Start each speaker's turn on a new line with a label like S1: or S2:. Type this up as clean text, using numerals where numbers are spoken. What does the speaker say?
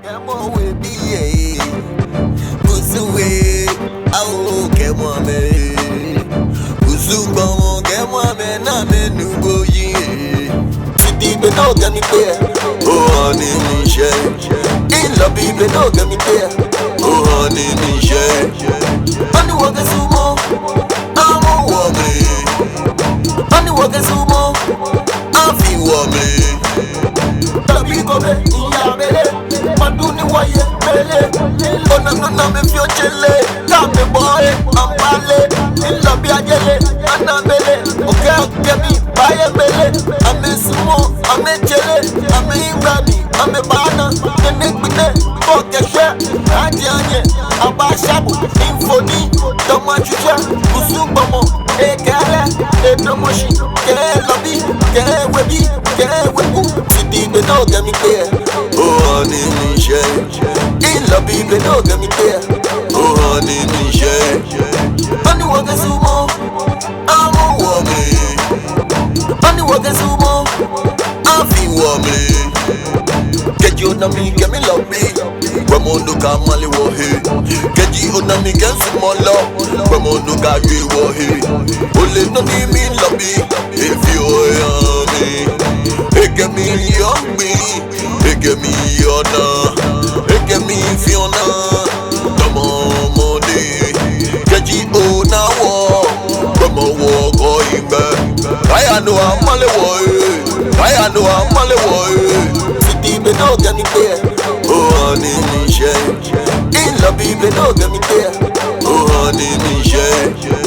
S1: Come on with me, Busuwe, oh, come on, me. Busuba, come on, me, na me nubo ye. Titi be no get me there, oh honey me share. In love be no get me there, oh honey me share. Honey walk a sumo, I'm a woman. Honey walk a sumo, I feel woman. Tabi go be, iya bele. Maduni waye bele. Ona nuna me fio chele. Kame boy, ambale. Illa bi ajele, anabele. Okay me, baye bele. Ame sumo, ame chele. Ame imrani, ame bana. Nene gbine, koke she. Adi anye, abashabu. Infoni, dama chucha. Kusumbomo, ekele. Edomoshi, ke lobby, ke webi, ke webu. They don't get me there. Oh, honey, me share. In love, they don't get me there. Oh, honey, me share. Honey, walk a sumo. I'm a woman. Honey, walk a sumo. I feel woman. Get you on me, get me love me. Ramondo Kamali Wahi. Get you on me, get some more love. Ramondo Gagi Wahi. Only no me love me. If you are me. Get me young me, get me Yona, get me Fiona, come on Monday, get you on now, come on walk going back. I know I'm Malewoy, I know I'm Malewoy. City be no get me there, oh honey me share. In love be no get me there, oh honey me share.